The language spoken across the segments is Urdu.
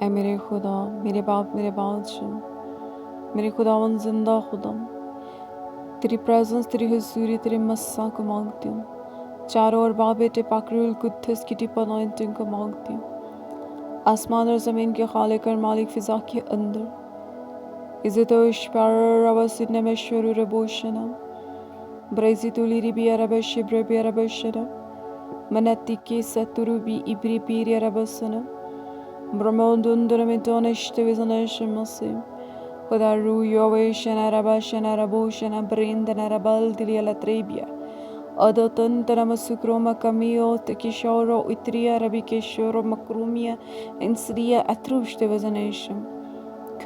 اے میرے خدا، میرے باپ، میرے بادشاہ، میرے خداوند زندہ خدا، تیری پریزنس، تیری حضوری، تیرے مسا کو مانگتی ہوں۔ چاروں اور باپ بیٹے پاک روح القدس کی ڈیپ انوائنٹنگ کو مانگتی ہوں۔ آسمان اور زمین کے خالق اور مالک فضا کے اندر عزت و اشپار رواسد نمیشور ربوشنا برائزی تولی ریبی عرب شبر بی عرب شنا منتی کی سترو بی ابری پیری عرب سنا برمودن درمیتون اشتویزن شمسیم خدا رو یووی شنا ربو شنا بریندن ربال دلی لطریبیا ادوتن ترم سکروم کمیو تکیشورو اتریا ربی کشورو مکرومیا انسریا اتروشتویزنشم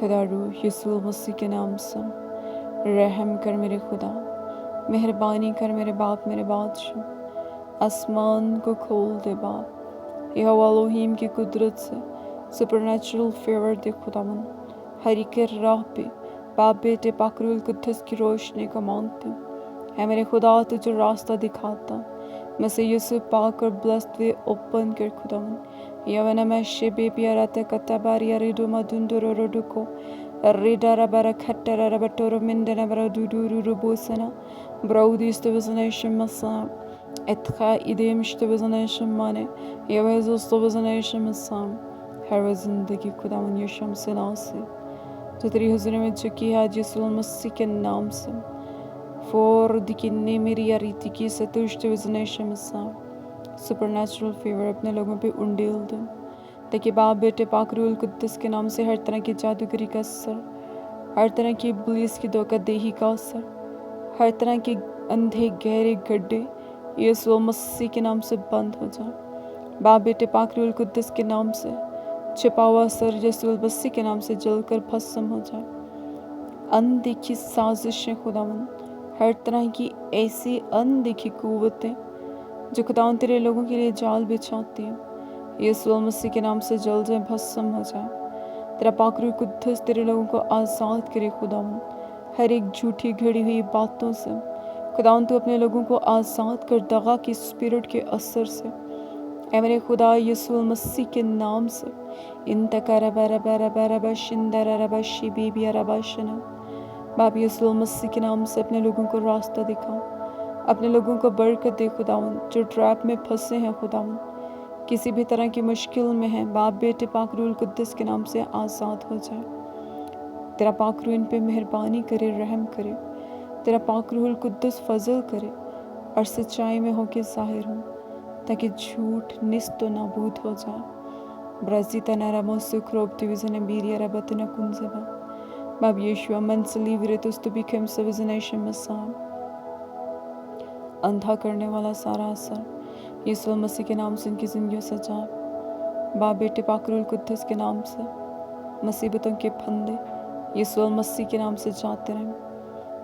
خدا روح یسوع مسیح کے نام سے رحم کر میرے خدا، مہربانی کر میرے باپ، میرے بادشاہ۔ آسمان کو کھول دے باپ، یہوہ الوہیم کی قدرت سے سپر نیچرل فیور دے خداوند۔ ہر ایک راہ پہ باپ بیٹے پاک روح القدس کی روشنی کو مانگتے ہیں۔ اے میرے خدا، تو جو راستہ دکھاتا میں سے یسوع پاک اور بلسڈ وے اوپن کر خداوند۔ یونا میں شبے پیارا تکتا باریا ریڈو مدندر روڈکو ریڈا ربارا کھٹا ربا ٹورو مندنا برا دودو روبوسنا براودی استوزنیشن مسام اتخا ایدیم استوزنیشن مانے یوز استوزنیشن مسام ہر زندگی خداوند یشم سے ناسی جو تیری حضور میں جھکی ہے یسوع مسیح کے نام سے فور دکھنے میری یاریتی کی ستوشت وزنیشن مسام سپر نیچرل فیور اپنے لوگوں پہ انڈیل دیں تاکہ باپ بیٹے پاک روح القدس کے نام سے ہر طرح کی جادوگری کا اثر، ہر طرح کی ابلیس کی دھوکہ دہی کا اثر، ہر طرح کے اندھے گہرے گڈھے یسوع مسیح کے نام سے بند ہو جائیں۔ باپ بیٹے پاک روح القدس کے نام سے چھپا ہوا اثر یسوع مسیح کے نام سے جل کر بھسم ہو جائے۔ اندیکھی سازشیں خداوند، ہر طرح کی ایسی اندیکھی قوتیں جو خداوند تیرے لوگوں کے لیے جال بچھاتی ہیں، یسوع مسیح کے نام سے جل جائیں، بھسم ہو جائیں۔ تیرا پاک روح قدس تیرے لوگوں کو آزاد کرے خداوند ہر ایک جھوٹی گھڑی ہوئی باتوں سے۔ خداوند تو اپنے لوگوں کو آزاد کر دغا کی اسپرٹ کے اثر سے۔ اے میرے خدا، یسوع مسیح کے نام سے انتقا ربا ربا ربا ربا شندر ربا شبی بی ربا شنا باپ یسوع مسیح کے نام سے اپنے لوگوں کو راستہ دکھا، اپنے لوگوں کو برکت دے خداوند جو ٹریپ میں پھنسے ہیں خداوند، کسی بھی طرح کی مشکل میں ہیں، باپ بیٹے پاک روح القدس کے نام سے آزاد ہو جائے۔ تیرا پاک روح ان پہ مہربانی کرے، رحم کرے، تیرا پاک روح القدس فضل کرے اور سچائی میں ہو کے ظاہر ہو تاکہ جھوٹ نیست و نابود ہو جائے۔ برازی تنارمو سکروب دیوزن بیریا ربتنا کنزبا باب یشوع منسلی ویرتس تو بیکم سوزنیشن مسام اندھا کرنے والا سارا اثر یسوع مسیح کے نام سے ان کی زندگیوں سے جائے۔ باپ بیٹے پاک روح القدس کے نام سے مصیبتوں کے پھندے یسوع مسیح کے نام سے جاتے رہیں۔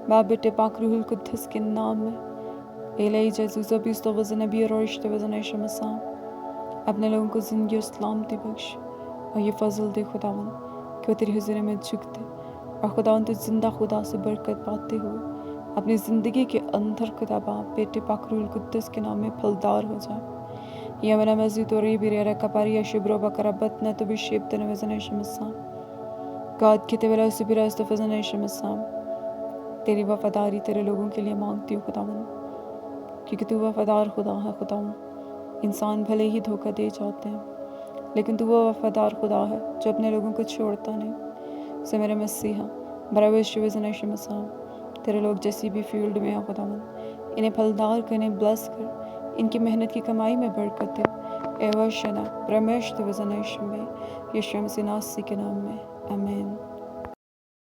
باپ بیٹے پاک روح القدس کے نام میں الہی جیسوس بیستو وزن بی روشت وزن شمسام اپنے لوگوں کو زندگی اور سلامتی بخش اور یہ فضل دے خداوند کہ وہ تیری حضور میں جھکتے اور خداوند تو زندہ خدا سے برکت پاتے ہوئے اپنی زندگی کے اندر خدا باپ بیٹے پاک روح القدس کے نام میں پھلدار ہو جائے۔ یمنا مزید اور بیریا کپاریا شبرو بکربت نہ تو بھی شیبتن وزن شمسام گاد کی تیرا سبیرا استفزن شمسام تیری وفاداری تیرے لوگوں کے لیے مانگتی ہوں خداوند کیونکہ تو وفادار خدا ہے خداوند۔ انسان بھلے ہی دھوکہ دے جاتے ہیں لیکن تو وہ وفادار خدا ہے جو اپنے لوگوں کو چھوڑتا نہیں۔ سے میرے مسیحا برابر شوزن شمسام تیرے لوگ جیسی بھی فیلڈ میں ہیں خداوند انہیں پھلدار کر، انہیں بلس کر، ان کی محنت کی کمائی میں برکت دے۔ ایوشنا برمیشت وزنیشم میں یشوع مسیح ناسی کے نام میں آمین۔